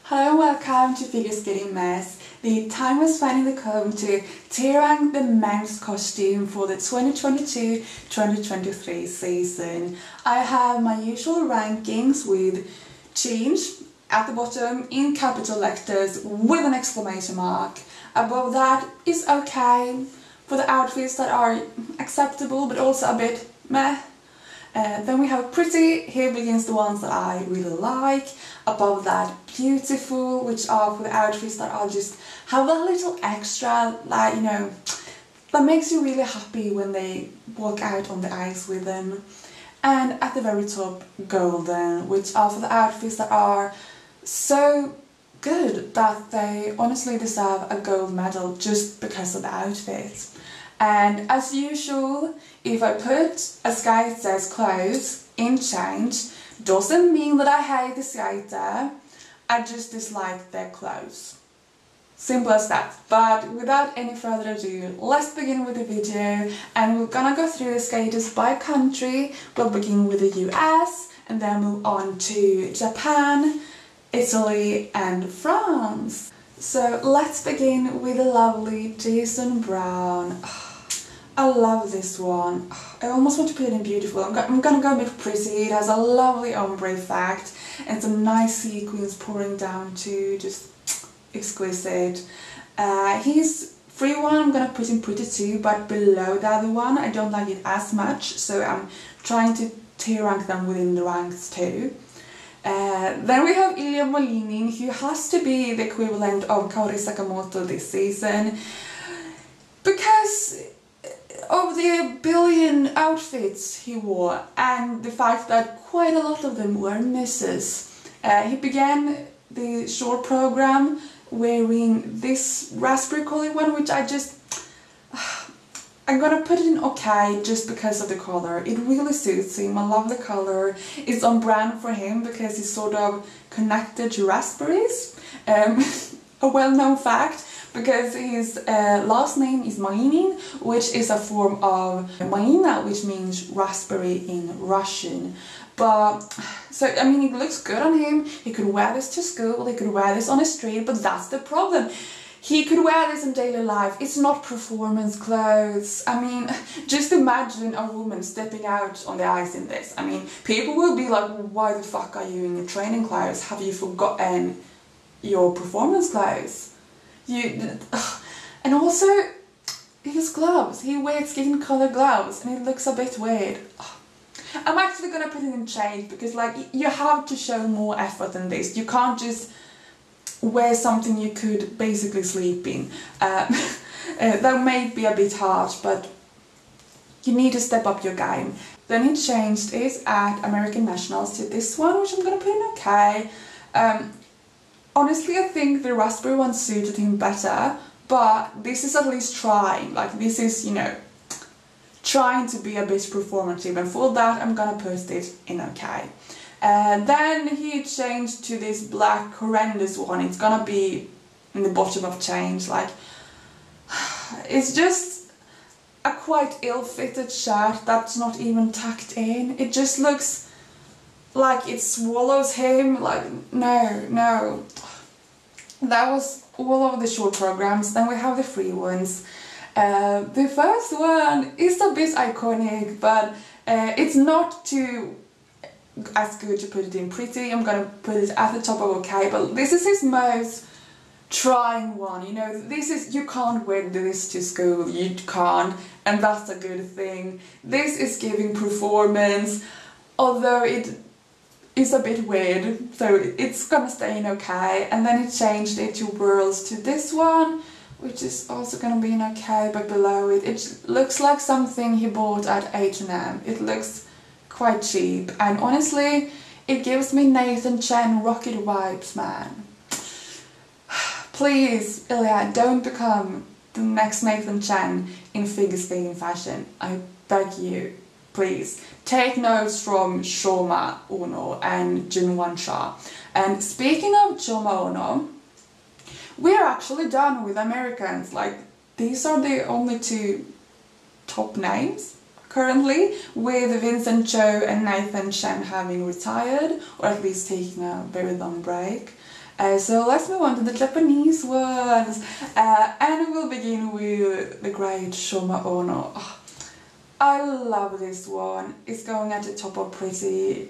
Hello and welcome to Figure Skating Mess. The time has finally come to tier rank the men's costume for the 2022-2023 season. I have my usual rankings with change at the bottom in capital letters with an exclamation mark. Above that is okay for the outfits that are acceptable but also a bit meh. Then we have pretty, here begins the ones that I really like. Above that, beautiful, which are for the outfits that are just have a little extra, like, you know, that makes you really happy when they walk out on the ice with them. And at the very top, golden, which are for the outfits that are so good that they honestly deserve a gold medal just because of the outfit. And as usual, if I put a skater's clothes in change, doesn't mean that I hate the skater, I just dislike their clothes. Simple as that. But without any further ado, let's begin with the video, and we're gonna go through the skaters by country. We'll begin with the US and then move on to Japan, Italy and France. So let's begin with the lovely Jason Brown. I love this one. I almost want to put it in beautiful. I'm gonna go a bit pretty. It has a lovely ombre effect and some nice sequins pouring down too, just exquisite. His free one I'm gonna put in pretty too, but below the other one I don't like it as much, so I'm trying to tier rank them within the ranks too. Then we have Ilya Molinin, who has to be the equivalent of Kaori Sakamoto this season, because of the billion outfits he wore and the fact that quite a lot of them were misses. He began the short program wearing this raspberry colored one, which I'm gonna put it in okay just because of the color. It really suits him. I love the color. It's on brand for him because it's sort of connected to raspberries. A well-known fact, because his last name is Mainin, which is a form of Maina, which means raspberry in Russian. But, so, I mean, it looks good on him. He could wear this to school, he could wear this on the street, but that's the problem. He could wear this in daily life. It's not performance clothes. I mean, just imagine a woman stepping out on the ice in this. I mean, people will be like, why the fuck are you in your training clothes? Have you forgotten your performance clothes? And also his gloves. He wears skin color gloves and it looks a bit weird. I'm actually gonna put it in change because, like, you have to show more effort than this. You can't just wear something you could basically sleep in. That may be a bit harsh, but you need to step up your game. Then he changed his at American Nationals to this one, which I'm gonna put in okay. Honestly, I think the raspberry one suited him better, but this is at least trying. Like, this is, you know, trying to be a bit performative, and for that I'm gonna put it in okay. Then he changed to this black horrendous one. It's gonna be in the bottom of change. Like, it's just a quite ill-fitted shirt that's not even tucked in. It just looks like it swallows him. Like, no. That was all of the short programs. Then we have the free ones. The first one is a bit iconic, but it's not too as good to put it in pretty. I'm gonna put it at the top of okay, but this is his most trying one. You know, this is, you can't wear this to school, you can't, and that's a good thing. This is giving performance, although it is a bit weird, so it's gonna stay in okay. And then he changed it to Worlds to this one, which is also gonna be in okay, but below it, it looks like something he bought at H&M. It looks quite cheap, and honestly, it gives me Nathan Chen Rocket vibes, man. Please, Ilya, don't become the next Nathan Chen in figure skating fashion. I beg you, please. Take notes from Shoma Ono and Junwon Cha. And speaking of Shoma Ono, we're actually done with Americans. Like, these are the only two top names currently, with Vincent Cho and Nathan Chen having retired, or at least taking a very long break. So let's move on to the Japanese ones. And we'll begin with the great Shoma Ono. Oh, I love this one. It's going at the top of pretty.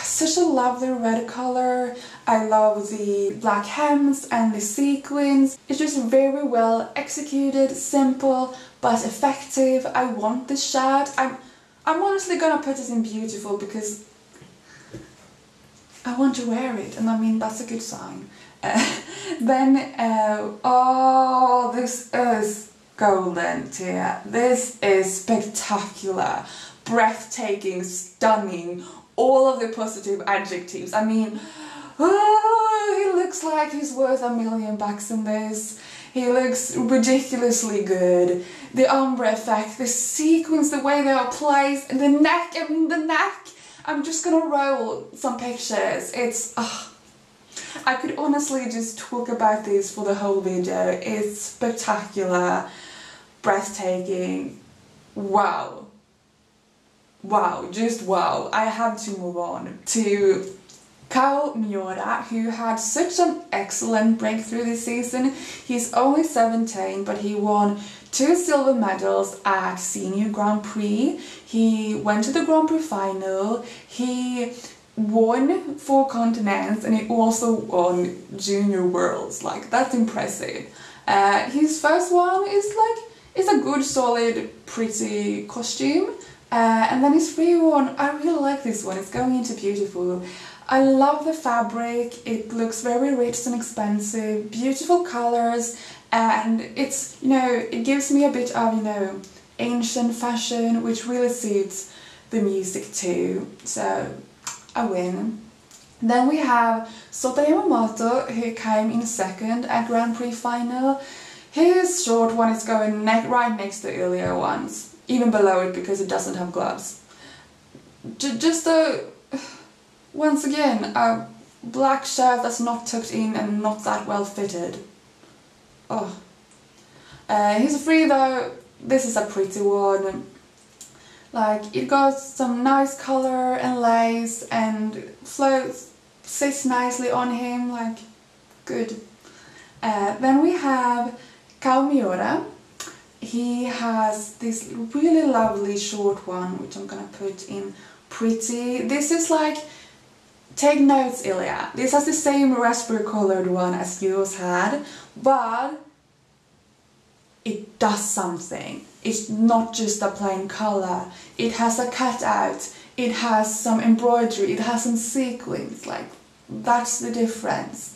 Such a lovely red color. I love the black hems and the sequins. It's just very well executed, simple but effective. I want this shirt. I'm honestly gonna put it in beautiful because I want to wear it, and I mean that's a good sign. Oh, this is golden tier. This is spectacular, breathtaking, stunning, all of the positive adjectives. I mean, oh, he looks like he's worth $1 million in this. He looks ridiculously good. The ombre effect, the sequins, the way they are placed, and the neck, I mean the neck. I'm just gonna roll some pictures. It's, I could honestly just talk about this for the whole video. It's spectacular, breathtaking, wow. Wow, just wow. I have to move on to Kao Miura, who had such an excellent breakthrough this season. He's only 17, but he won 2 silver medals at Senior Grand Prix. He went to the Grand Prix final. He won 4 continents, and he also won Junior Worlds. Like, that's impressive. His first one is a good, solid, pretty costume. And then his free one, I really like this one. It's going into beautiful. I love the fabric. It looks very rich and expensive, beautiful colors, and it's, you know, it gives me a bit of, you know, ancient fashion, which really suits the music too. So I win. Then we have Sota Yamamoto, who came in second at Grand Prix final. His short one is going right next to the earlier ones, even below it because it doesn't have gloves. Once again, a black shirt that's not tucked in and not that well fitted. Oh. He's free though. This is a pretty one. Like, it got some nice color and lace and floats, sits nicely on him, like, good. Then we have Kao Miura. He has this really lovely short one, which I'm gonna put in pretty. This is like, take notes, Ilya. This has the same raspberry colored one as yours had, but it does something. It's not just a plain color. It has a cutout, it has some embroidery, it has some sequins, like, that's the difference.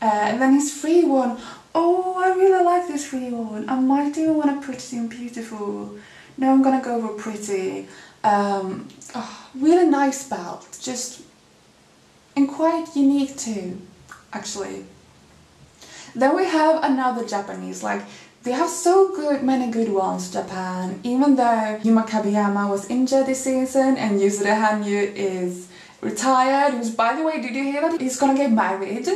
And then his free one, oh, I really like this free one. I might even want to put it in beautiful. No, I'm gonna go for pretty. Really nice belt, just, and quite unique too, actually. Then we have another Japanese, like, they have many good ones, Japan. Even though Yuma Kabiyama was injured this season and Yuzuru Hanyu is retired, who's, by the way, did you hear that he's gonna get married?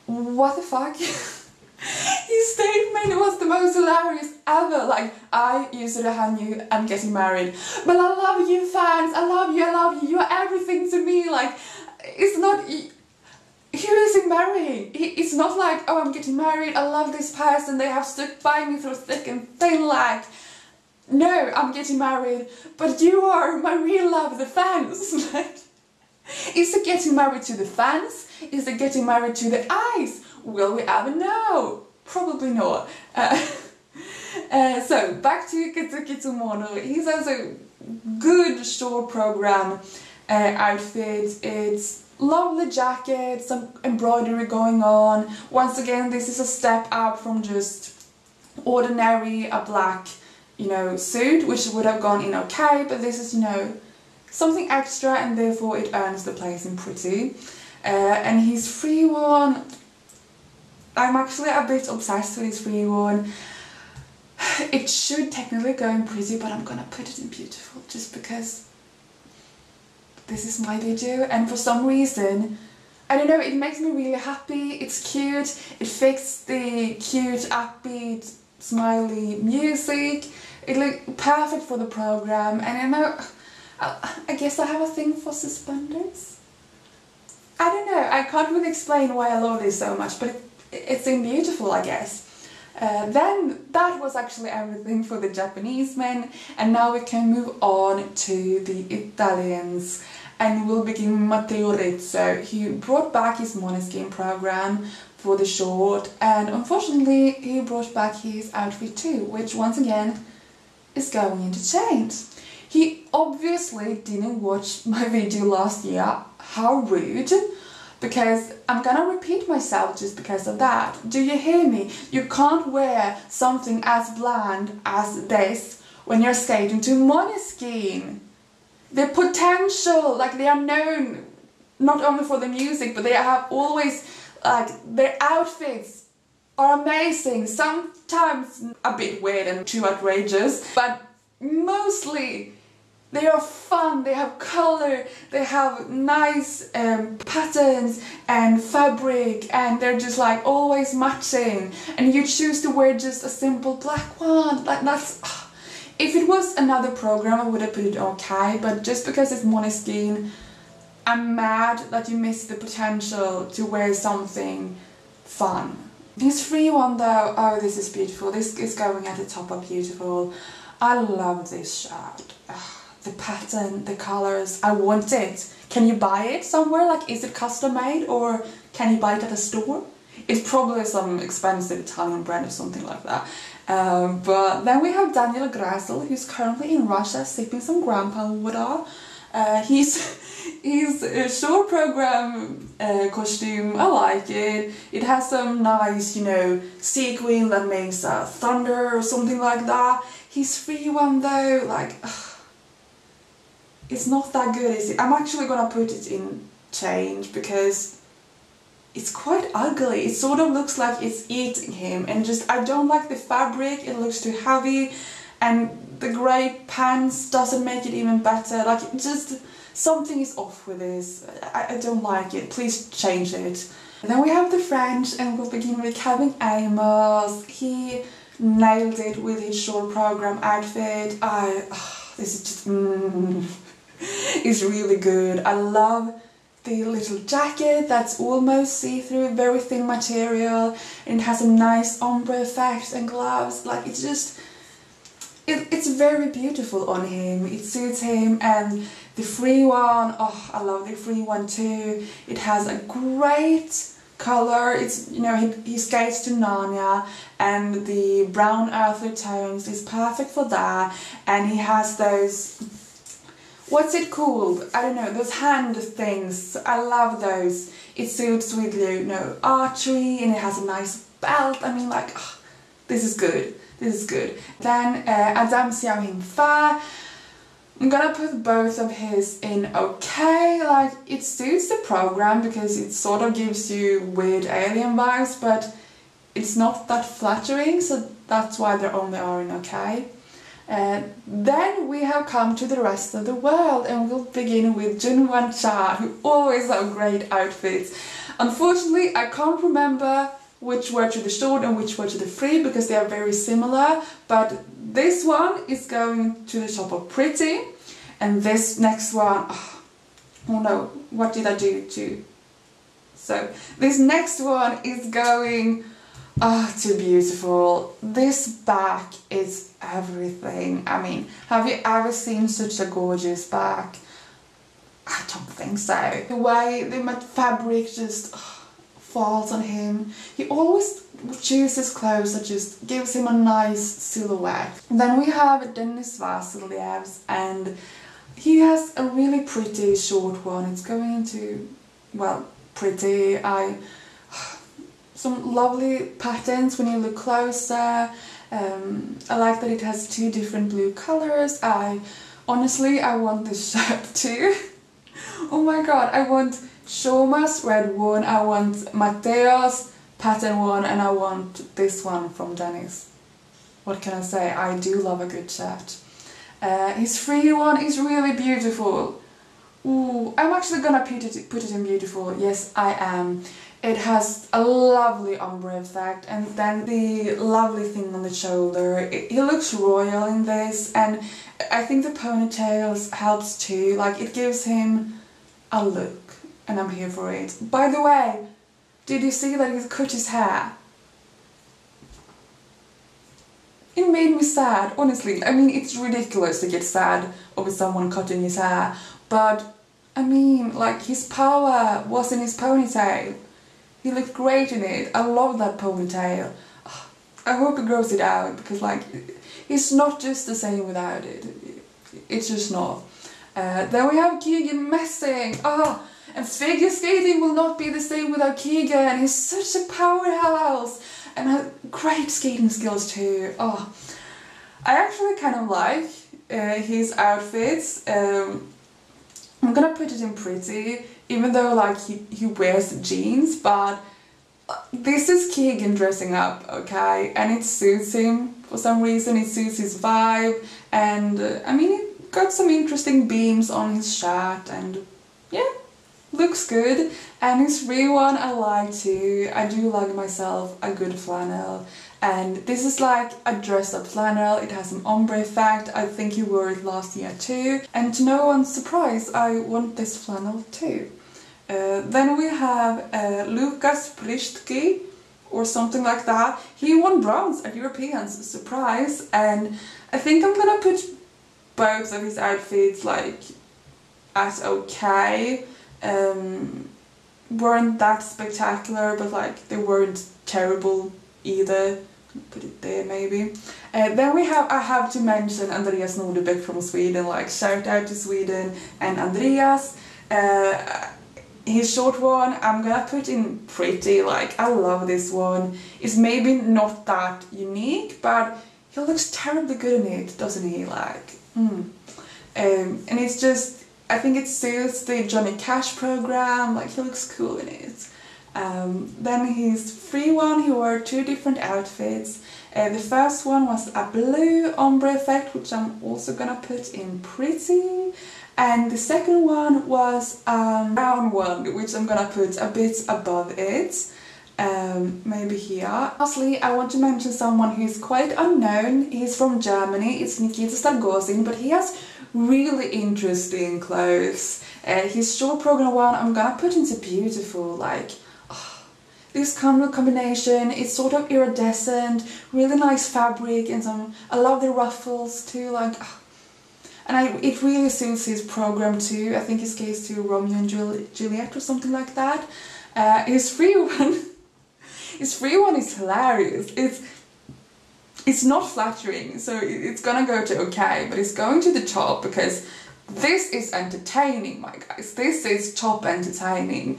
What the fuck? His statement was the most hilarious ever. Like, I, Yuzuru Hanyu, am getting married, but I love you fans, I love you, you are everything to me. Like, it's not, who is he marrying? It's not like, oh, I'm getting married, I love this person, they have stuck by me through thick and thin, like, no, I'm getting married, but you are my real love, the fans. Like, is it getting married to the fans? Is it getting married to the eyes? Will we ever know? Probably not. So, back to Katsuki Tsumono. He has a good short program outfit. It's lovely jacket, some embroidery going on. Once again, this is a step up from just ordinary, a black, you know, suit, which would have gone in okay, but this is, you know, something extra, and therefore it earns the place in pretty. And his free one, I'm actually a bit obsessed with his free one. It should technically go in pretty, but I'm gonna put it in beautiful just because this is my video, and for some reason, I don't know, it makes me really happy. It's cute, it fits the cute, upbeat, smiley music. It looked perfect for the program, and I know, I guess I have a thing for suspenders. I don't know, I can't really explain why I love this so much, but it's beautiful, I guess. Then that was actually everything for the Japanese men, and now we can move on to the Italians, and we'll begin Matteo Rizzo. He brought back his Måneskin program for the short, and unfortunately he brought back his outfit too, which once again is going into change. He obviously didn't watch my video last year. How rude! Because I'm gonna repeat myself just because of that. Do you hear me? You can't wear something as bland as this when you're skating to Måneskin. The potential, like they are known not only for the music, but they have always, like, their outfits are amazing. Sometimes a bit weird and too outrageous, but mostly they are fun, they have color, they have nice patterns and fabric, and they're just like always matching, and you choose to wear just a simple black one. Like that's... If it was another program I would have put it okay, but just because it's Måneskin, I'm mad that you missed the potential to wear something fun. This free one though, oh, this is beautiful. This is going at the top of beautiful. I love this shirt. The pattern, the colors, I want it. Can you buy it somewhere? Like, is it custom made, or can you buy it at a store? It's probably some expensive Italian brand or something like that. But then we have Daniel Grasel, who's currently in Russia sipping some grandpa water. His short program costume, I like it. It has some nice, you know, sequin that makes thunder or something like that. His free one though, like... it's not that good, is it? I'm actually gonna put it in change because it's quite ugly. It sort of looks like it's eating him, and just I don't like the fabric. It looks too heavy, and the grey pants doesn't make it even better. Like, it just something is off with this. I don't like it. Please change it. And then we have the French, and we'll begin with Kevin Amos. He nailed it with his short program outfit. This is just it's really good. I love the little jacket that's almost see-through, very thin material, and it has a nice ombre effect and gloves. Like, it's just, it's very beautiful on him. It suits him. And the free one, oh, I love the free one too. It has a great color. It's, you know, he skates to Narnia, and the brown earthy tones is perfect for that. And he has those, what's it called? I don't know, those hand things. I love those. It suits with, you know, archery, and it has a nice belt. I mean, like, oh, this is good. This is good. Then Adam Xiaohing Fa. I'm gonna put both of his in okay. Like, it suits the program because it sort of gives you weird alien vibes, but it's not that flattering, so that's why they only are in okay. Then we have come to the rest of the world, and we'll begin with Jun Wan Cha, who always have great outfits. Unfortunately, I can't remember which were to the short and which were to the free because they are very similar, but this one is going to the top of pretty, and this next one, oh no, what did I do to... So, this next one is going to beautiful. This back is everything. I mean, have you ever seen such a gorgeous back? I don't think so. The way the fabric just falls on him. He always chooses clothes that just gives him a nice silhouette. Then we have Denis Vasilyevs, and he has a really pretty short one. It's going into, well, pretty. Some lovely patterns when you look closer. I like that it has two different blue colors. Honestly, I want this shirt too. Oh my god, I want Shoma's red one, I want Matteo's pattern one, and I want this one from Dennis. What can I say? I do love a good shirt. His free one is really beautiful. Ooh, I'm actually gonna put it in beautiful. Yes, I am. It has a lovely ombre effect, and then the lovely thing on the shoulder. He looks royal in this, and I think the ponytails helps too. Like, it gives him a look. and I'm here for it. By the way, did you see that he cut his hair? It made me sad, honestly. I mean, it's ridiculous to get sad over someone cutting his hair, but I mean, like, his power was in his ponytail. He looked great in it. I love that ponytail. I hope he grows it out, because, like, it's not just the same without it. It's just not. Then we have Keegan messing. And figure skating will not be the same without Keegan. He's such a powerhouse. And has great skating skills too. I actually kind of like his outfits. I'm gonna put it in pretty, even though like he wears jeans, but this is Keegan dressing up, okay? And it suits him for some reason, it suits his vibe, and I mean, it got some interesting beams on his shirt, and yeah, looks good. And his real one I like too. I do like myself a good flannel, and this is like a dress-up flannel. It has an ombre effect. I think he wore it last year too, and to no one's surprise, I want this flannel too. Then we have Lukas Pristki, or something like that. He won bronze at Europeans, surprise, and I think I'm gonna put both of his outfits like as okay. Weren't that spectacular, but like they weren't terrible either. Put it there maybe. Then I have to mention Andreas Nordebeck from Sweden, like shout out to Sweden and Andreas. His short one I'm gonna put in pretty, like I love this one. It's maybe not that unique, but he looks terribly good in it, doesn't he? Like, and it's just, I think it suits the Johnny Cash program, like he looks cool in it. Then his free one, he wore two different outfits. The first one was a blue ombre effect, which I'm also gonna put in pretty. And the second one was a brown one, which I'm gonna put a bit above it. Maybe here. Lastly, I want to mention someone who's quite unknown. He's from Germany, it's Nikita Stargozin, but he has really interesting clothes. His short program one I'm gonna put into beautiful, like, this color combination, it's sort of iridescent, really nice fabric, and I love the ruffles too, like, and it really suits his program too. I think his case to Romeo and Juliet or something like that. His free one is hilarious. It's not flattering, so it's gonna go to okay, but it's going to the top because this is entertaining, my guys. This is top entertaining.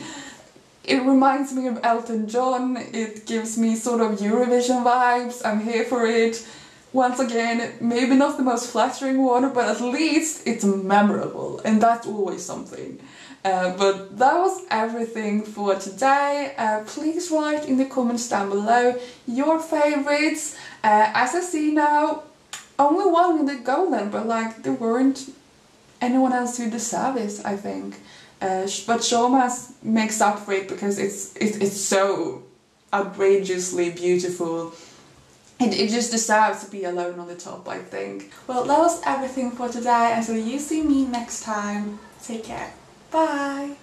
It reminds me of Elton John. It gives me sort of Eurovision vibes. I'm here for it. Once again, maybe not the most flattering one, but at least it's memorable, and that's always something. But that was everything for today. Please write in the comments down below your favorites. As I see now, only one in the golden, but like there weren't anyone else who deserved it, I think. But Showmas makes up for it because it's so outrageously beautiful. It just deserves to be alone on the top, I think. Well, that was everything for today. Until you see me next time, take care. Bye!